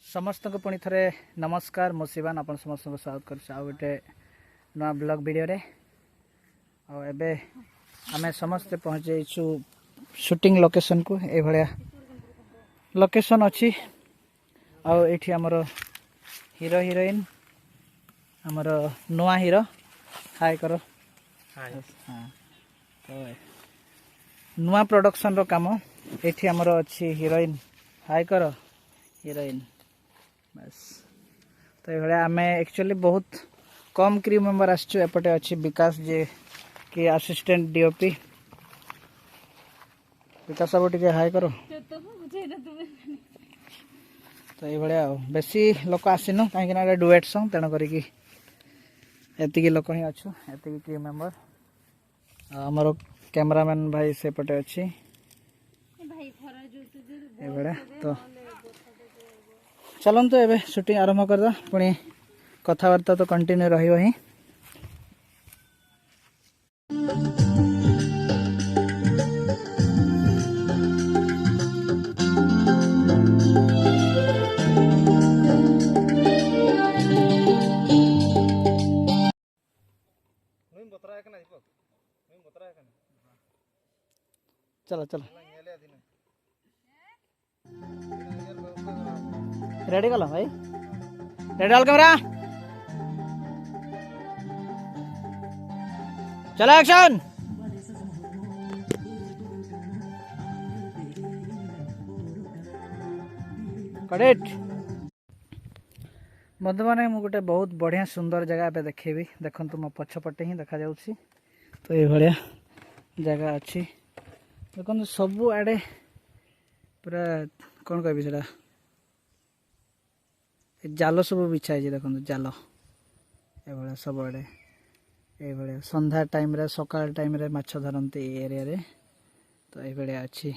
समस्त को पुणी थे नमस्कार मो शिवान आप समस्त को स्वागत करे नुआ ब्लॉग वीडियो रे एबे आमे समस्त पहुँच जाइछु शूटिंग लोकेशन को ए भलिया लोकेशन अच्छी आठी आमर हीरो हिरोइन आमर नुआ हीरो हाय करो हाँ तो नुआ प्रोडक्शन रो काम एठी आमर अच्छी हिरोइन हाय करो हिरोइन बस तो ये आम एक्चुअली बहुत कम क्रू मेंबर आसचु एपटे अच्छी विकास जे कि असिस्टेंट डीओपी विकास सब टे हाय करो तो ये बेसी लोक आसीनु कहीं डुएट सॉन्ग तेणु करी एतिकी लोक ही अच्छु एतिकी क्रू मेंबर आमर कैमरामैन भाई सेपटे अच्छी ये तो चलते तो एबे शूटिंग आरंभ करदा पुणी कथबार्ता तो कंटिन्यू रही ही चलो चलो रेडी कल भाई रेडी ऑल कैमरा चलो एक्शन करेक्ट बंधु मैंने मुझे गोटे बहुत बढ़िया सुंदर जगह पे देखेबी देखो मो पछपटे ही देखा जाउछि तो ये भाया जगह अच्छी देखो सबु आड़े पूरा कौन कहबी सेटा जाल सब बिछाई देखो जाल ये सब आड़े ये संध्या टाइम रे सकाल टाइम रे माछ धरती एरिया रे तो ये अच्छी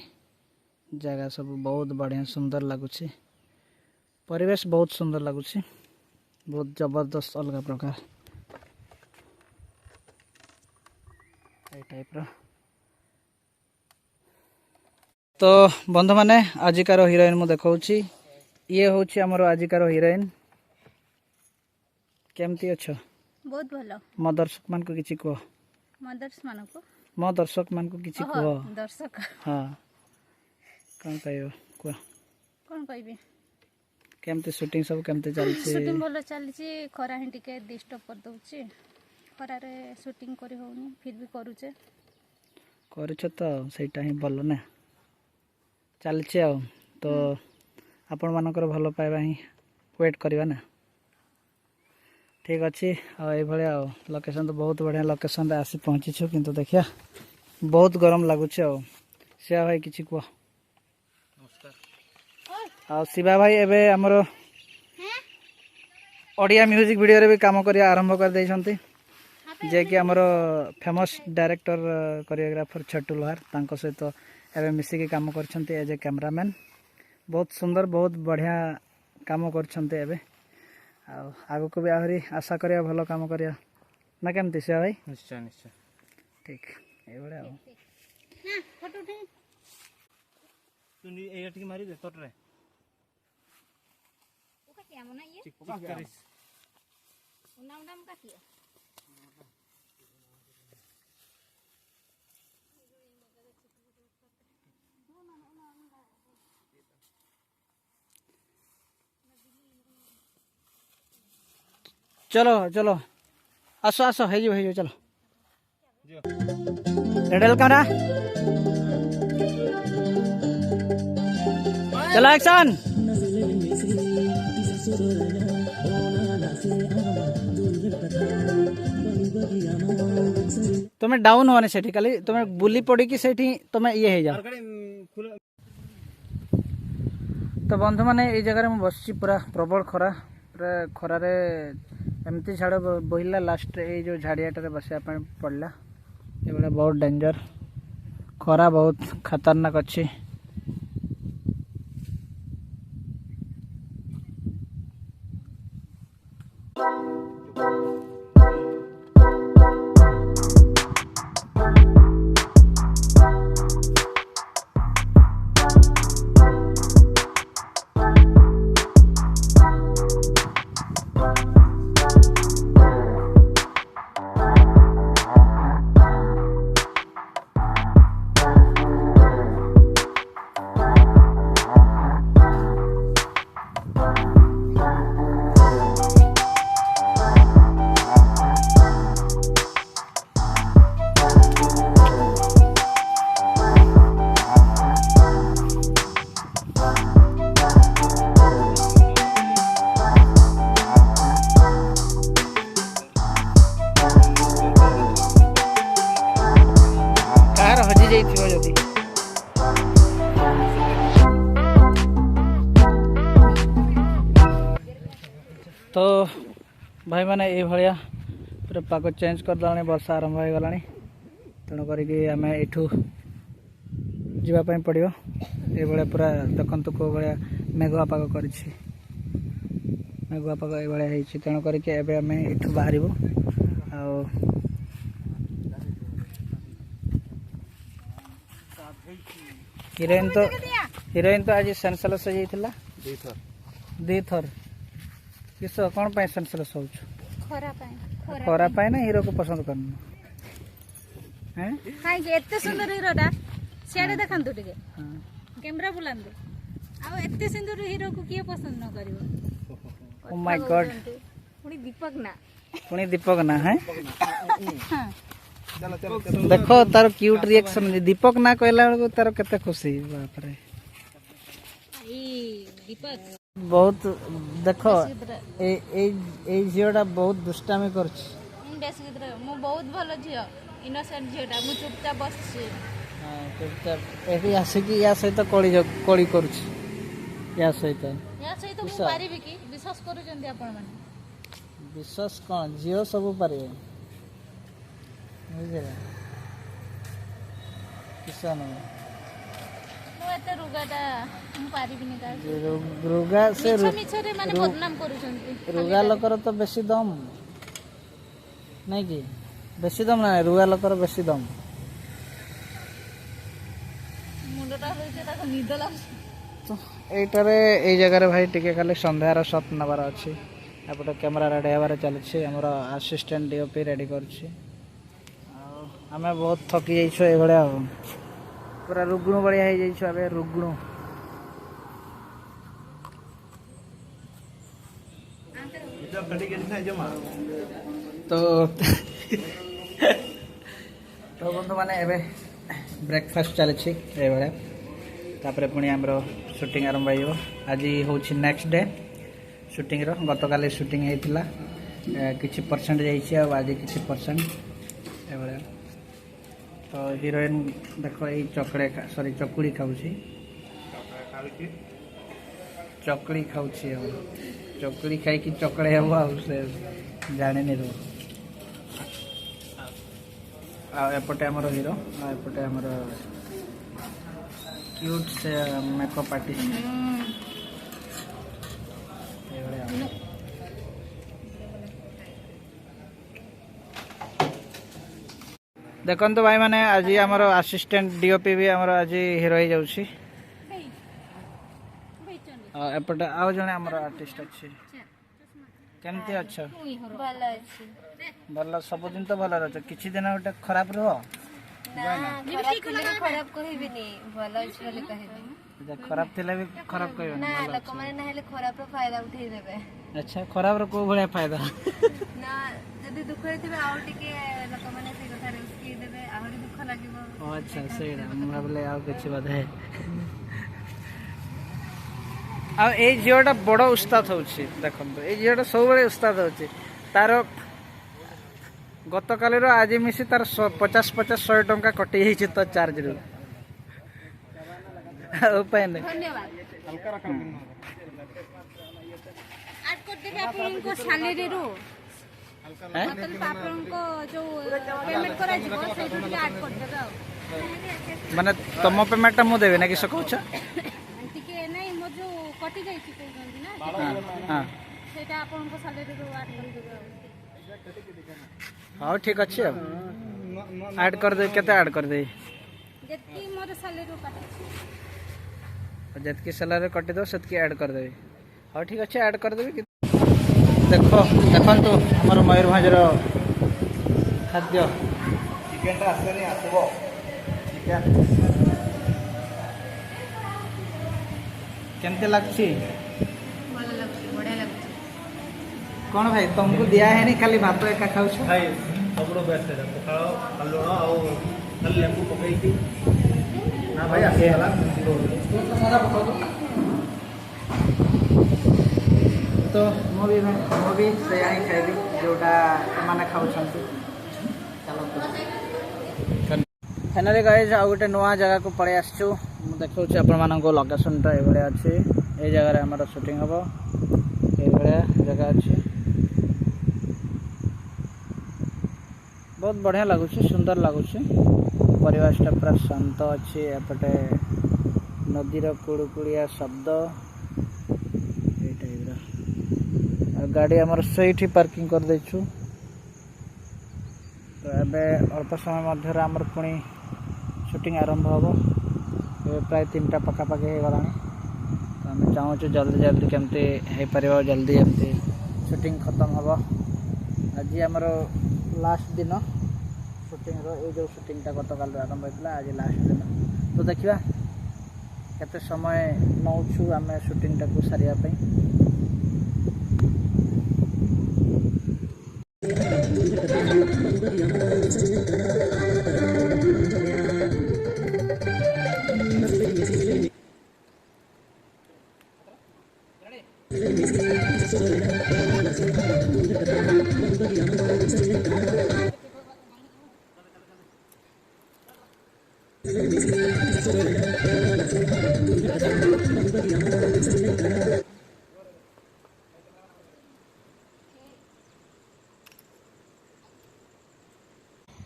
जगह सब बहुत बढ़िया सुंदर लगुच परिवेश बहुत सुंदर लगुच बहुत जबरदस्त अलग प्रकार ये टाइप रो तो बंधु मैंने आजिकार हिरोइन मु देखौछि ये हूँ आमर आजिकार हिरोइन केमती अच्छ बहुत भलो मो दर्शक मान को किछि कह मो दर्शक मान को किछि कह दर्शक हाँ कौन कहयो कह कौन कहबी केमती शूटिंग सब केमती चलछि शूटिंग भलो चलछि खरा ही टिके डिस्टर्ब कर दउछि खरा रे शूटिंग करि होउनी फिर भी करूचे करछ तो सेटा ही भलो ना चलछि आ तो आपण मानकर भल पाइबा ही वेट करवा ना ठीक अच्छे आ लोकेशन तो बहुत बढ़िया लोकेशन रे आसी पहुँचीछु किंतु देखिया बहुत गरम लगुच शिवा भाई किछि कह आ शिवा भाई एबे हमर ओडिया म्यूजिक वीडियो रे भी काम करिया आरंभ कर दैछंती जे कि हमर फेमस डायरेक्टर कोरियोग्राफर छोटू लोहार तांको सहित एबे मिसी के काम करछंती एज ए कैमरामैन बहुत सुंदर बहुत बढ़िया काम करछंते एबे आगो को भी आहरी आशा करिया भलो काम करिया ना केमती से भाई निश्चय निश्चय ठीक ए बडे आ ना फोटो उठे तुनी एटा की मारी दे तोटरे ओ काटिया मना ये चिक करिस उनाम नाम काटिया चलो चलो आसो आसो हे जो चलो रेडल कैमरा चलो एक्शन तुम्हें डाउन होने से खाली तुम्हें बुली पड़ी कि सेठी तुम्हें ये है जा तो बंधु मैंने ये जगह में बस पूरा प्रबल खरा पूरा खरारे एमती झाड़ बोहिला लास्ट ये जो झाड़ियाटे बसवा पड़ला ये बड़ा बहुत डेंजर खरा बहुत खतरनाक अच्छी भाई मैंने ये भाया पूरा पाग चेंज करदेला वर्षा आरंभ हो गला तेणुक आम यू जावाई पड़ो ये पूरा देखु कौ भाया मेघुआ पाग कर मेघुआ पाग ये तेणुक आम यू बाहर हिरोइन तो आज सेंसलेस हो जाइथिला दी थर किस कौन पाई सेंसलेस हो खरा पाए ना हीरो को पसंद करना हैं काहे एते सुंदर हीरोटा सियाडे देखंतु टिके कैमरा बुलांतु आ एते सुंदर हीरो को किए पसंद न करिवो ओ माय गॉड पुणी दीपक ना है देखो तार क्यूट रिएक्शन दीपक ना कहला बेलू तार केते खुशी बाप रे दीपक बहुत देखो ए झीटा बहुत दुष्टामी करछ मु बहुत भलो झियो इनोसेंट झियोटा मु चुपचाप बसछि हां चुपचाप एही आसिकी या सहित कळी करूछ या सहित मु पारिबि कि विश्वास करू जंदी आपण माने विश्वास कौन झील सब पारे बुझे किसान रुगा से रुगा लोकर तो बेसी दम नहीं कि बेसी दम ना रुगा लोकर बेसी दम तो एटारे ए जगह भाई टिके खाली संध्यार शॉट नबार अच्छी एपटे कैमरा रेडी हबार चलछि हमर असिस्टेंट डीओपी रेडी करछि आम बहुत थकी जाइछो ए भलिया पूरा रुग्णु बलिया हो जाइछो अबे रुग्णु तो तो बंधु माने एबे ब्रेकफास्ट चलछि ए भलिया तापरे पुणी हमरो शूटिंग आरंभ हो आज होछि नेक्स्ट डे शूटिंग रो गतकाली शूटिंग होइतिला किछि परसेंट जाइछि आ आज किछि परसेंट ए भलिया तो हिरोइन देखो ये चकड़े सॉरी चकुड़ी खाऊची चकड़ी खाऊची चकड़ी खाई कि चकड़े हम से जाने नहीं रो एपटे आमर हीरो एपटे आमर क्यूट से मेकअप आर्टिस्ट देखो तो भाई माने आज आमर असिस्टेंट डीओपी भी आमर आज हीरो हो जाउछि एपटे आउ जने आमर आर्टिस्ट अछि केमती अच्छा भलो अछि भल सब दिन तो भल रह किछि दिन गोटे खराब रहो खराब कहबिनी भलो अछि बोले कहबी खराब थिले भी खराब कहबी ना लोक माने ना हेले खराब रो फायदा उठै देबे अच्छा खराब रो को भले फायदा ना जदी दुख हेतिबे आउ टिके लोक माने से कथा रिस्की देबे आहुरी दुख लागिबो अच्छा सेरा हम भाबले आउ किछि बधे आ ए जियोटा बड़ उस्ताद होछि देखन तो ए जियोटा सब बड़े उस्ताद होछि तार गतकाली रो आज मिसी तार 50-100 टंका कटि हिछि तो चार्ज रो उपाय नहीं धन्यवाद ऐड कर देबे आपन को सैलरी रो मतलब आपन को जो पेमेंट करा जिवो सेठु ऐड कर देबे माने तम पेमेंट मु देबे ना कि सकौछ टिके नहीं मो जो कटि जाई छी कहउन ना हां सेटा आपन को सैलरी रो ऐड कर देबे हां ठीक अछि ऐड कर दे केते ऐड कर दे जत्ती मोर सैलरी रो काटि छी जतकी सैलरी कटि दो सेतकी ऐड कर देबे हां ठीक अछि ऐड कर देबे देखो देखन तो हमर मयूरभंज रो खाद्य चिकन टा आसले आसबो चिकन केमते लागछि भलो लागछि बढ़िया लागछि कौन भाई तुमको दिया है नहीं खाली भात एका खाऊ भाई सबरो बेस्ट है पखाड़ लुण आउ खाली लेंबू पकई की ना भाई आसे वाला तो मुझे से ही खाइबी जोटा माने खाउछंती चलो फाइनली गाइस आ गोटे नया जगह को पड़े आसछु मु देखाउछि अपन मानको लोकेशन ता एबळे अछि ए जगह रे हमर शूटिंग हबो ए बळे जगह अछि बहुत बढ़िया लगुच सुंदर लगुच परिवेशटा पूरा शांत अच्छी एपटे नदीर कुड़कुड़िया शब्द ये टाइप गाड़ी आमर से पार्किंग कर देछु तो एबे अल्प समय मध्य आमर पुणी शूटिंग आरंभ हम प्राय 3टा पखापाखि हो गला तो आम चाहूँ जल्दी जल्दी केमती हो पार जल्दी एमती शूटिंग खत्म हम आज आमर लास्ट दिन शूटिंग ये जो शूटिंगटा गतकाल आरंभ होता आज लास्ट दिन तो देखा केते समय नौछु आम शूटिंगटा को सारिया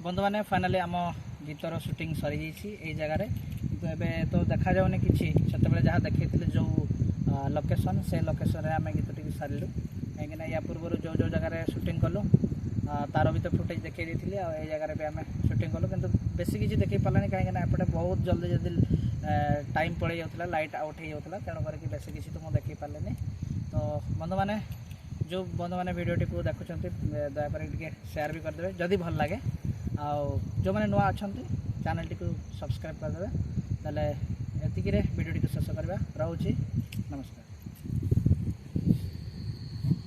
बंधु मैंने फाइनाली आम गीतर शूटिंग सरी जाइए जगार किंतु एवं तो देखा जाऊनी कि जहाँ देखी जो लोकेशन से लोकेशन आम गीत टी सारू कहीं या पूर्व जो जो जगार शूटिंग कलु तार भी तो फुटेज देखी थी ये जगार भी आम शूटिंग कलु कि बेसी किसी देखी पारानी कहीं एपटे बहुत जल्दी जल्दी टाइम पड़े जाता लाइट आउट हो जाता तेणुक बेसी किसी तो मुझे देखी पारे तो बंधु मैंने जो बंधु मैंने भिडियोटी को देखुं दयाकर शेयर भी करदे जदि भल लगे आउ जो मैंने नुआ अच्छा चैनल टी को सब्सक्राइब करदे ताले एतिकी भिडियोटी को शेष करवा रोचे नमस्कार।